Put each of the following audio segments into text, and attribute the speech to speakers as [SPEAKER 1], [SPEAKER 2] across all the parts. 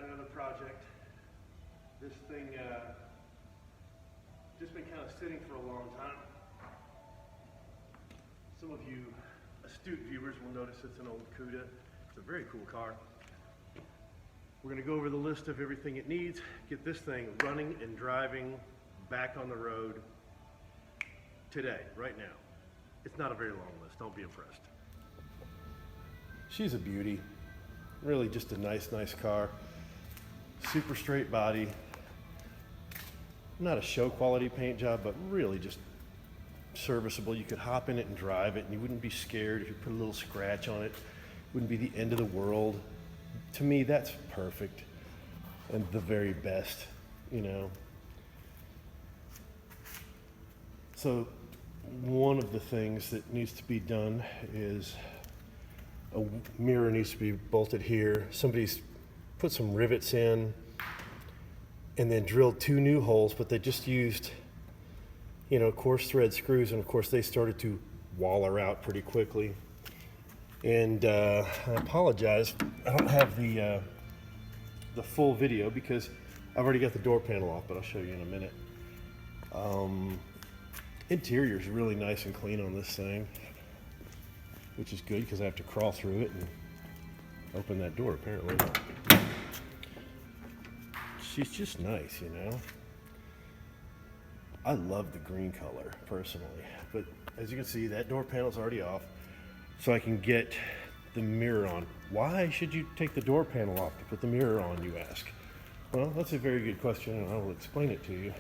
[SPEAKER 1] got another project. This thing just been kind of sitting for a long time. Some of you astute viewers will notice it's an old Cuda. It's a very cool car. We're going to go over the list of everything it needs, get this thing running and driving back on the road today, right now. It's not a very long list, don't be impressed. She's a beauty. Really just a nice car. Super straight body. Not a show quality paint job, but really just serviceable. You could hop in it and drive it and you wouldn't be scared if you put a little scratch on it. It wouldn't be the end of the world. To me, that's perfect and the very best, you know. So one of the things that needs to be done is a mirror needs to be bolted here. Somebody's put some rivets in and then drilled 2 new holes, but they just used, you know, coarse thread screws, and of course they started to waller out pretty quickly. And I apologize, I don't have the full video because I've already got the door panel off, but I'll show you in a minute. Interior is really nice and clean on this thing, which is good because I have to crawl through it and open that door apparently. She's just nice, you know. I love the green color personally, but as you can see, that door panel's already off, so I can get the mirror on. Why should you take the door panel off to put the mirror on, you ask? Well, that's a very good question, and I will explain it to you.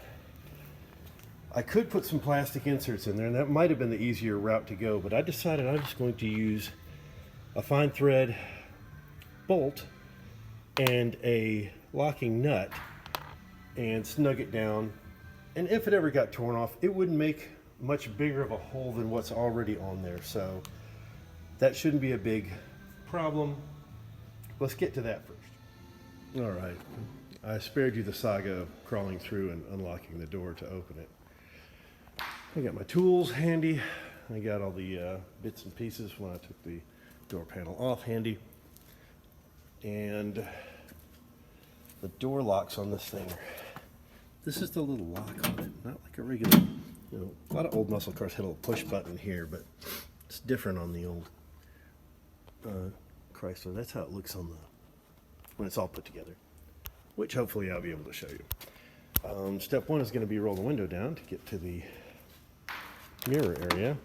[SPEAKER 1] I could put some plastic inserts in there, and that might have been the easier route to go, but I decided I'm just going to use a fine thread bolt and a locking nut and snug it down. And if it ever got torn off, it wouldn't make much bigger of a hole than what's already on there. So that shouldn't be a big problem. Let's get to that first. All right, I spared you the saga of crawling through and unlocking the door to open it. I got my tools handy. I got all the bits and pieces when I took the door panel off handy. And the door locks on this thing. This is the little lock on it, not like a regular, you know, a lot of old muscle cars had a little push button here, but it's different on the old Chrysler. That's how it looks on the, when it's all put together, which hopefully I'll be able to show you. Step 1 is going to be roll the window down to get to the mirror area.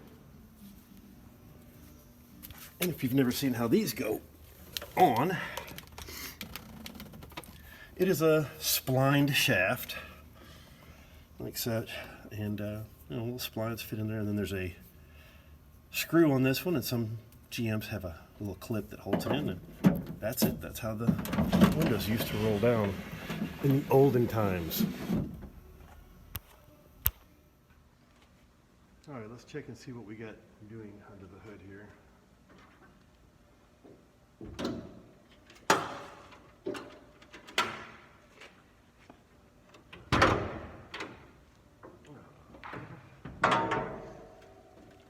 [SPEAKER 1] And if you've never seen how these go on, it is a splined shaft like such, and you know, little splines fit in there, and then there's a screw on this one, and some GMs have a little clip that holds it in, and that's it. That's how the windows used to roll down in the olden times. All right, let's check and see what we got doing under the hood here.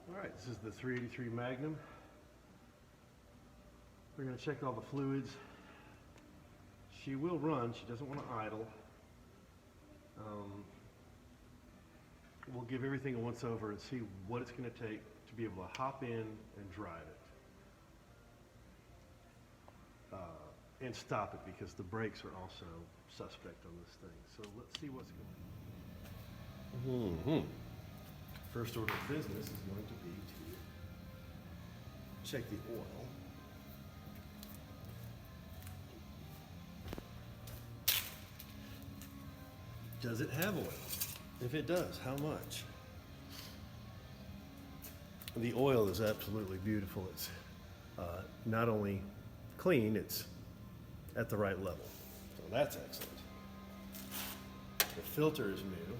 [SPEAKER 1] All right, this is the 383 Magnum. We're going to check all the fluids. She will run, she doesn't want to idle. We'll give everything a once over and see what it's going to take to be able to hop in and drive it. And stop it, because the brakes are also suspect on this thing. So let's see what's going on. First order of business is going to be to check the oil. Does it have oil? If it does, how much? The oil is absolutely beautiful. It's not only clean, it's at the right level. So that's excellent. The filter is new.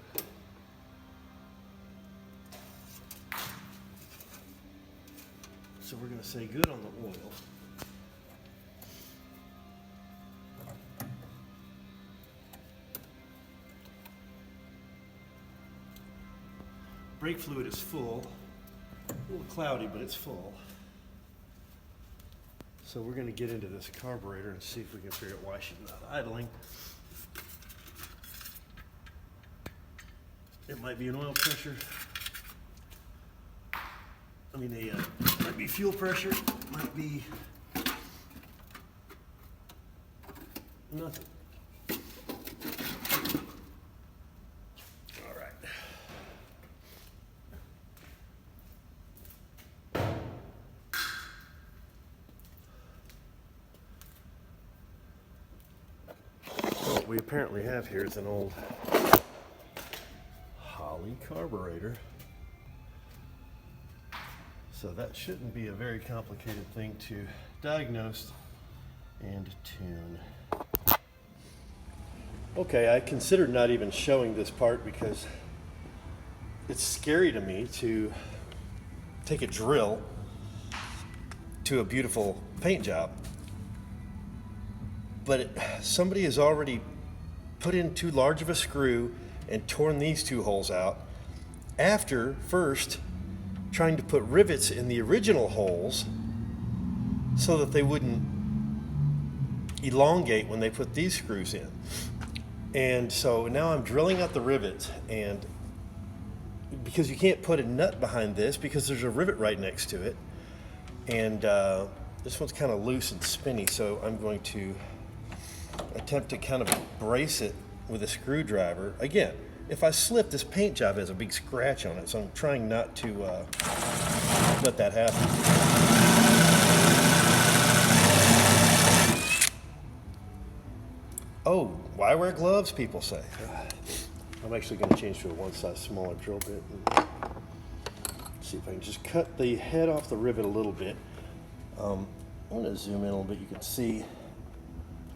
[SPEAKER 1] So we're going to say good on the oil. Brake fluid is full. A little cloudy, but it's full. So we're going to get into this carburetor and see if we can figure out why she's not idling. It might be an oil pressure. I mean, might be fuel pressure, might be nothing. All right. What we apparently have here is an old Holly carburetor. So that shouldn't be a very complicated thing to diagnose and tune. Okay, I considered not even showing this part because it's scary to me to take a drill to a beautiful paint job. But somebody has already put in too large of a screw and torn these two holes out after first trying to put rivets in the original holes so that they wouldn't elongate when they put these screws in. And so now I'm drilling out the rivets, and because you can't put a nut behind this because there's a rivet right next to it, and this one's kind of loose and spinny, so I'm going to attempt to kind of brace it with a screwdriver. Again, if I slip, this paint job has a big scratch on it, so I'm trying not to let that happen. Oh, why wear gloves, people say. I'm actually going to change to a one size smaller drill bit and see if I can just cut the head off the rivet a little bit. I'm going to zoom in a little bit. You can see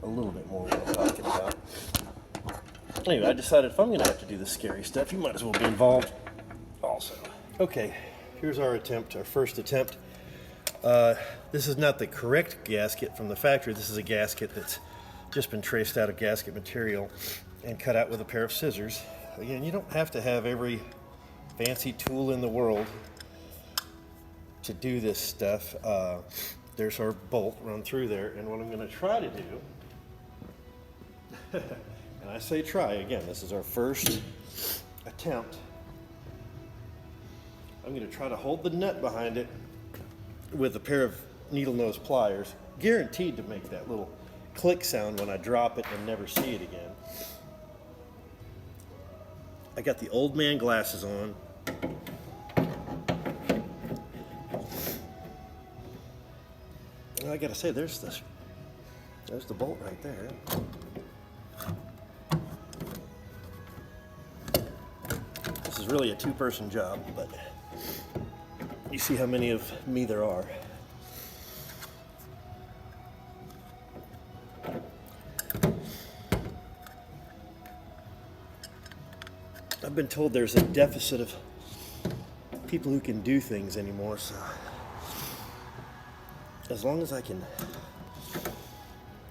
[SPEAKER 1] a little bit more what I'm talking about. Anyway, I decided if I'm going to have to do this scary stuff, you might as well be involved also. Okay, here's our attempt, our first attempt. This is not the correct gasket from the factory. This is a gasket that's just been traced out of gasket material and cut out with a pair of scissors. Again, you don't have to have every fancy tool in the world to do this stuff. There's our bolt run through there, and what I'm going to try to do and I say try, again, this is our first attempt. I'm going to try to hold the nut behind it with a pair of needle nose pliers, guaranteed to make that little click sound when I drop it and never see it again. I got the old man glasses on. I gotta say, there's the bolt right there. This is really a two-person job, but you see how many of me there are. I've been told there's a deficit of people who can do things anymore, so as long as I can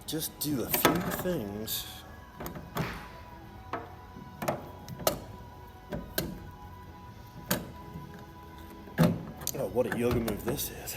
[SPEAKER 1] just do a few things. Oh, what a yoga move this is.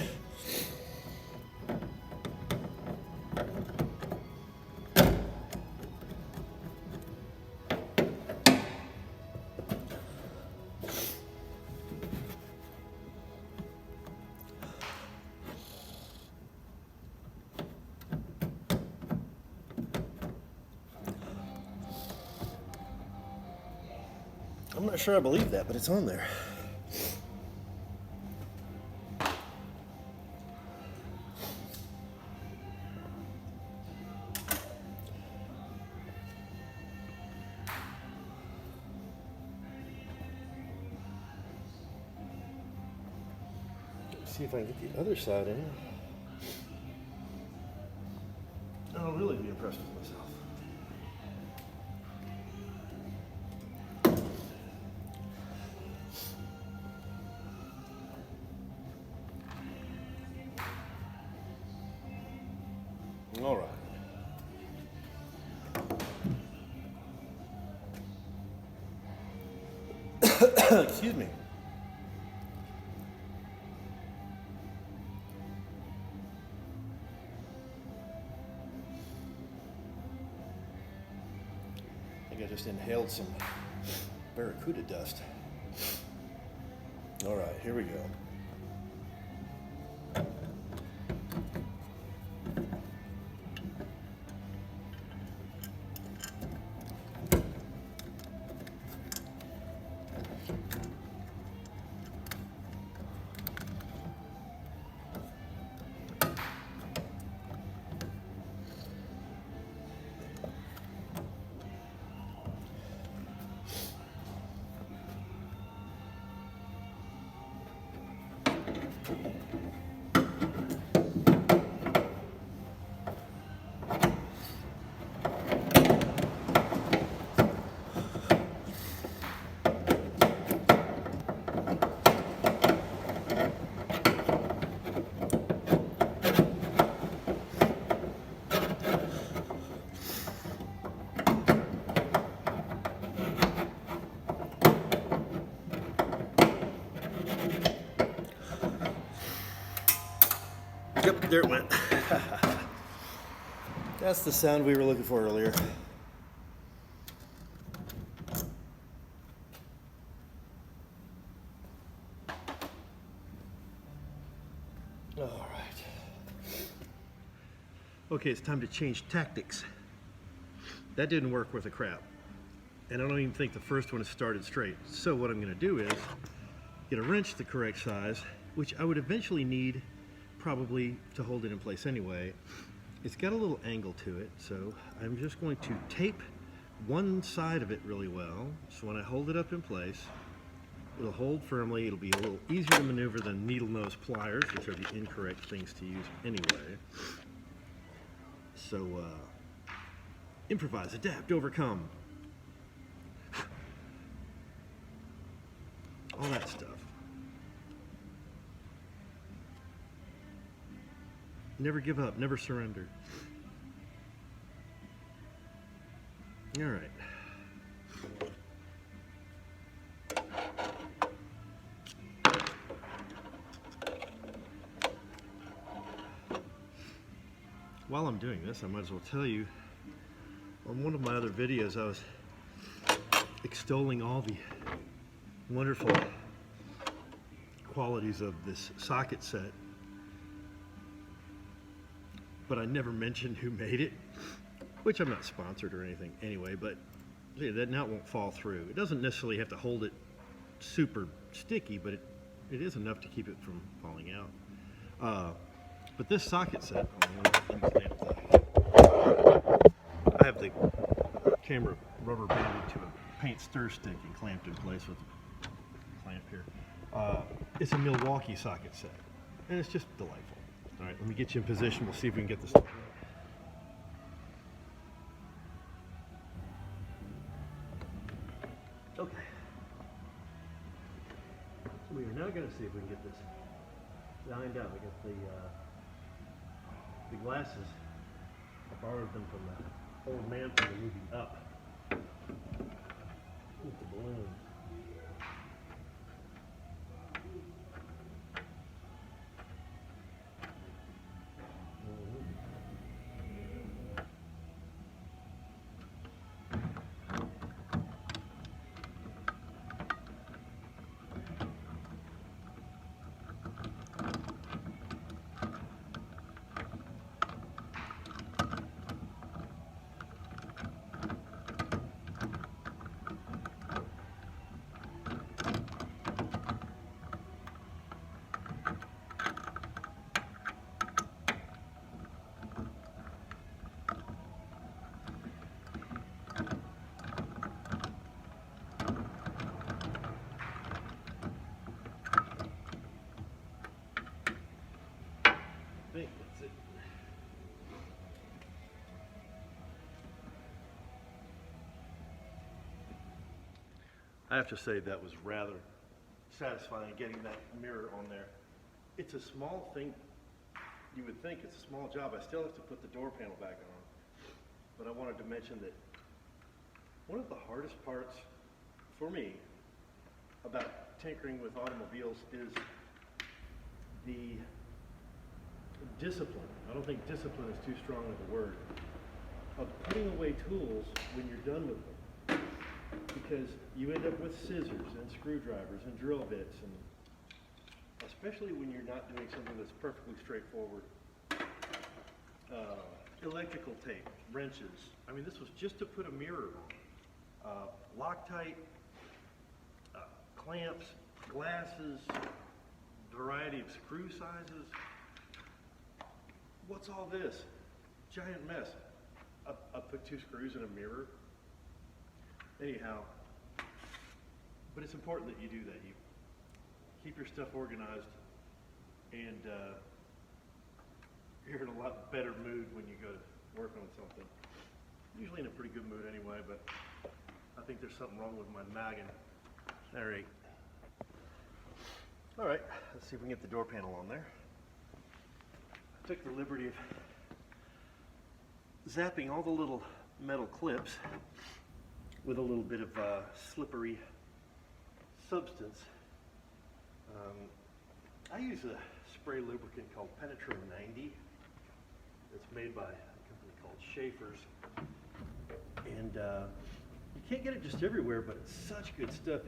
[SPEAKER 1] I'm not sure I believe that, but it's on there. Let's see if I can get the other side in. I'll really be impressed with myself. All right. Excuse me. I just inhaled some Barracuda dust. All right, here we go. Yep, there it went. That's the sound we were looking for earlier. All right. Okay, it's time to change tactics. That didn't work worth a crap. And I don't even think the first one has started straight. So what I'm gonna do is get a wrench the correct size, which I would eventually need probably to hold it in place anyway. It's got a little angle to it, so I'm just going to tape one side of it really well. So when I hold it up in place, it'll hold firmly. It'll be a little easier to maneuver than needle nose pliers, which are the incorrect things to use anyway. So improvise, adapt, overcome. All that stuff. Never give up, never surrender. All right. While I'm doing this, I might as well tell you, on one of my other videos, I was extolling all the wonderful qualities of this socket set, but I never mentioned who made it, which I'm not sponsored or anything anyway, but yeah, that nut won't fall through. It doesn't necessarily have to hold it super sticky, but it is enough to keep it from falling out. But this socket set, I have the camera rubber banded to a paint stir stick and clamped in place with a clamp here. It's a Milwaukee socket set, and it's just delightful. All right, let me get you in position. We'll see if we can get this. Okay. So we are now going to see if we can get this lined up. I got the glasses. I borrowed them from the old man from the movie Up. With the balloon. I think that's it. I have to say that was rather satisfying getting that mirror on there. It's a small thing. You would think it's a small job. I still have to put the door panel back on. But I wanted to mention that one of the hardest parts for me about tinkering with automobiles is the discipline. I don't think discipline is too strong of a word, of putting away tools when you're done with them. because you end up with scissors and screwdrivers and drill bits, and especially when you're not doing something that's perfectly straightforward. Electrical tape, wrenches. I mean, this was just to put a mirror on. Loctite, clamps, glasses, variety of screw sizes. What's all this? Giant mess. I put 2 screws in a mirror. Anyhow, but it's important that you do that. You keep your stuff organized, and you're in a lot better mood when you go to work on something. Usually in a pretty good mood anyway, but I think there's something wrong with my noggin. All right. All right, let's see if we can get the door panel on there. I took the liberty of zapping all the little metal clips with a little bit of slippery substance. I use a spray lubricant called Penetro 90. It's made by a company called Schaefer's. And you can't get it just everywhere, but it's such good stuff.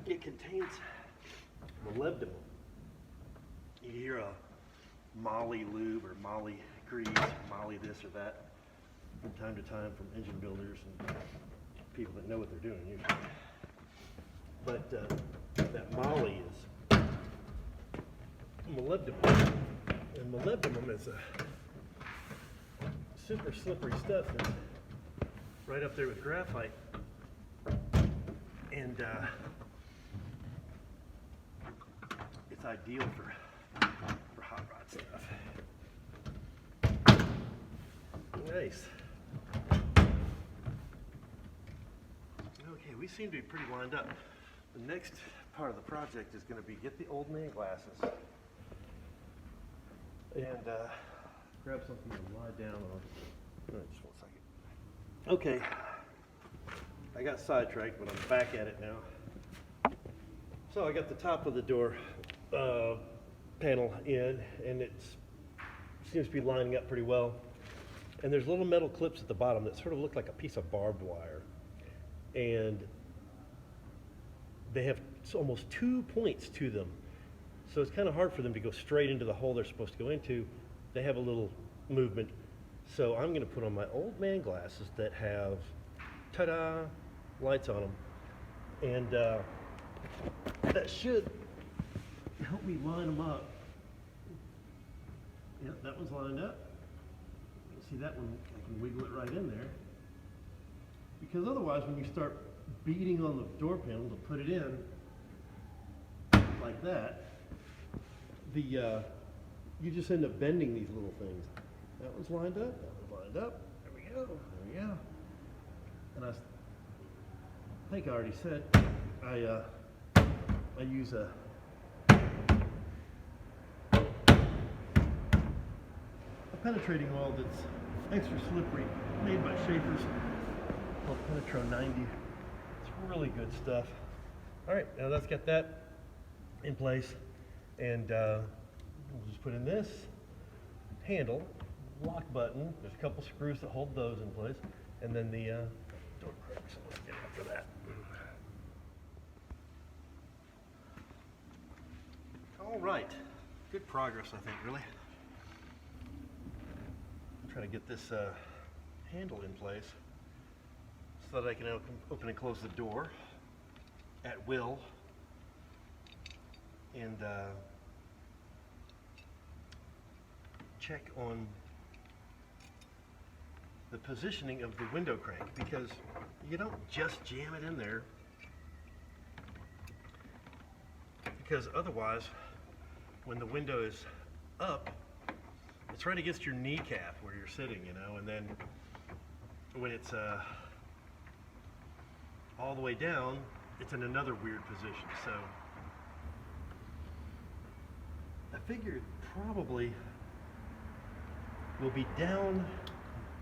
[SPEAKER 1] It contains molybdenum. You hear a moly lube or moly grease, moly this or that from time to time from engine builders and people that know what they're doing usually. But that moly is molybdenum, and molybdenum is a super slippery stuff that's right up there with graphite, and it's ideal for hot rod stuff. Nice. Okay, we seem to be pretty lined up. The next part of the project is going to be get the old man glasses and grab something to lie down on. Just 1 second. Okay, I got sidetracked, but I'm back at it now. So I got the top of the door panel in, and it seems to be lining up pretty well. And there's little metal clips at the bottom that sort of look like a piece of barbed wire. And they have almost 2 points to them. So it's kind of hard for them to go straight into the hole they're supposed to go into. They have a little movement. So I'm going to put on my old man glasses that have, ta-da, lights on them. And that should help me line them up. Yep, that one's lined up. See that one, I can wiggle it right in there. Because otherwise, when you start beating on the door panel to put it in, like that, you just end up bending these little things. That one's lined up, that one's lined up. There we go, there we go. And I think I already said, I use a penetrating oil that's extra slippery, made by Schaefer's, called Penetro 90. It's really good stuff. All right, now let's get that in place, and we'll just put in this handle, lock button. There's a couple screws that hold those in place, and then the door crank. So let's get after that. All right, good progress, I think, really. I'm trying to get this handle in place so that I can open and close the door at will, and check on the positioning of the window crank, because you don't just jam it in there, because otherwise when the window is up, it's right against your kneecap where you're sitting, you know, and then when it's all the way down, it's in another weird position. So I figured probably will be down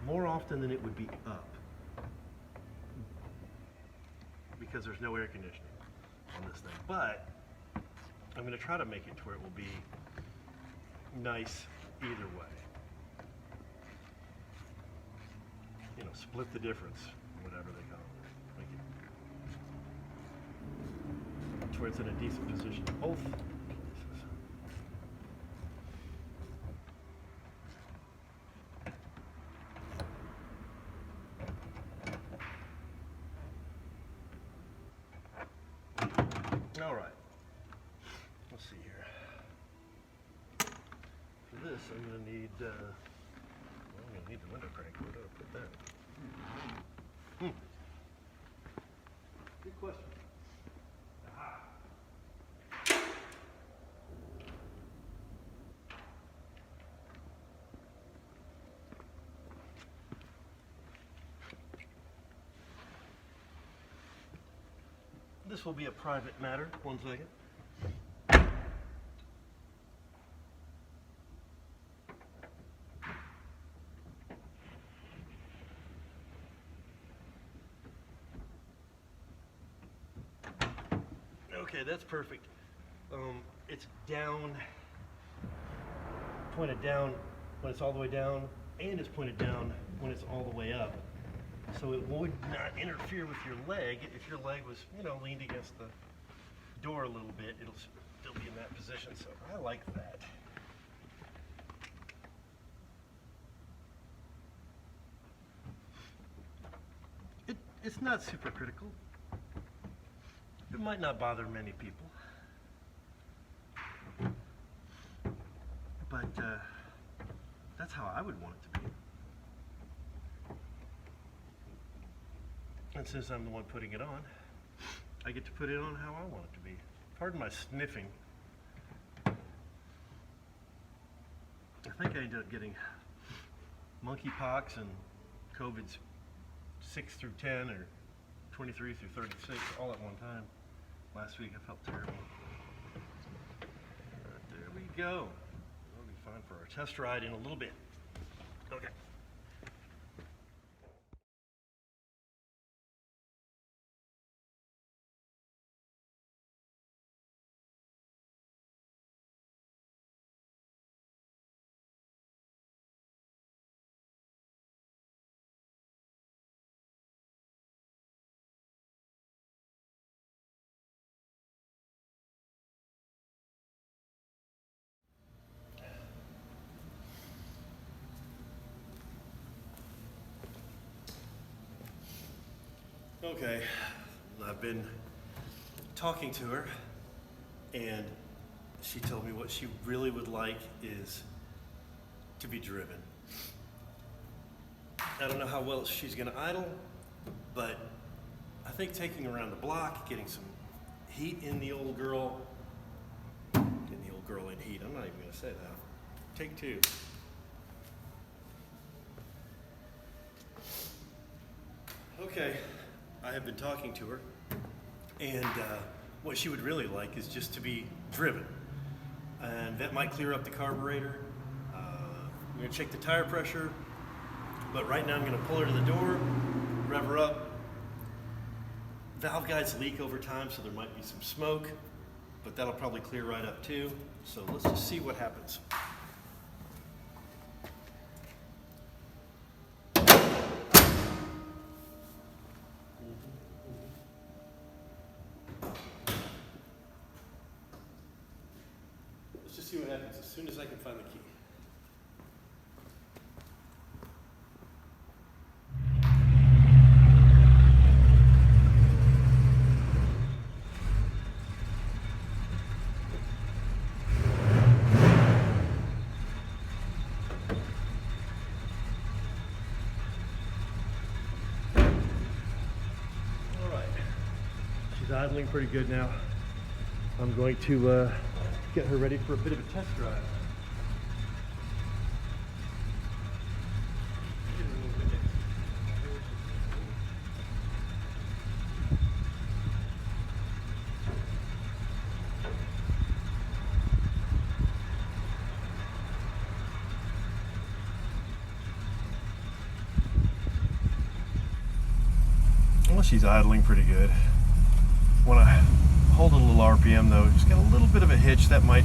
[SPEAKER 1] more often than it would be up, because there's no air conditioning on this thing. But I'm going to try to make it to where it will be nice either way. you know, split the difference, whatever they call it. Thank you. To where it's in a decent position. Both pieces. All right. Let's see here. For this, I'm going to need. Well, I'm going to need the window crank. Where do I put that? Good question. Aha. This will be a private matter. 1 second. Okay, that's perfect. It's down, pointed down when it's all the way down, and it's pointed down when it's all the way up. So it would not interfere with your leg. If your leg was, you know, leaned against the door a little bit, it'll still be in that position. So I like that. It's not super critical. It might not bother many people. But that's how I would want it to be. And since I'm the one putting it on, I get to put it on how I want it to be. Pardon my sniffing. I think I ended up getting monkeypox and COVID's 6 through 10 or 23 through 36 all at one time. Last week I felt terrible. There we go. That'll be fine for our test ride in a little bit. Okay. Okay, I've been talking to her, and she told me what she really would like is to be driven. I don't know how well she's gonna idle, but I think taking her around the block, getting some heat in the old girl, getting the old girl in heat, I'm not even gonna say that. Take two. Okay. I have been talking to her, and what she would really like is just to be driven. And that might clear up the carburetor. I'm gonna check the tire pressure, but right now I'm gonna pull her to the door, rev her up. Valve guides leak over time, so there might be some smoke, but that'll probably clear right up too. So let's just see what happens. Let's just see what happens as soon as I can find the key. All right, she's idling pretty good now. I'm going to get her ready for a bit of a test drive. Well, she's idling pretty good. When I hold a little RPM though, just get a little bit of a hitch that might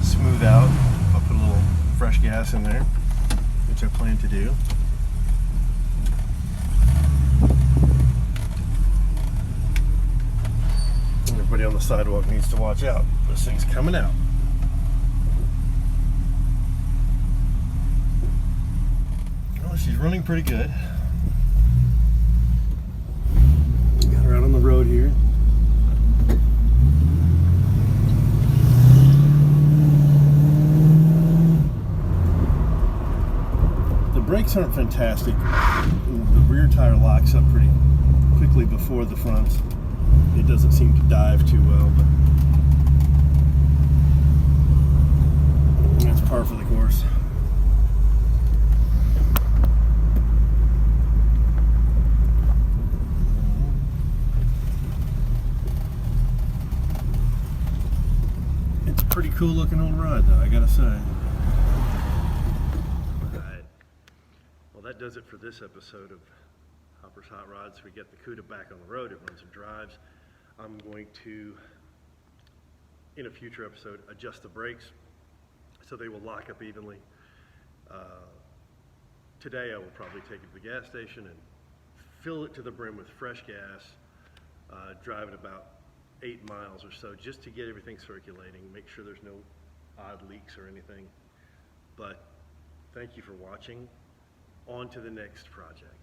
[SPEAKER 1] smooth out if I put a little fresh gas in there, which I plan to do. everybody on the sidewalk needs to watch out. This thing's coming out. Well, she's running pretty good. Got her out on the road here. The brakes aren't fantastic. The rear tire locks up pretty quickly before the front. It doesn't seem to dive too well, but that's par for the course. It's a pretty cool looking old ride though, I gotta say. Alright, well that does it for this episode of Hopper's Hot Rods. We get the Cuda back on the road, it runs and drives. I'm going to, in a future episode, adjust the brakes so they will lock up evenly. Today I will probably take it to the gas station and fill it to the brim with fresh gas, drive it about 8 miles or so just to get everything circulating, make sure there's no odd leaks or anything. But thank you for watching. On to the next project.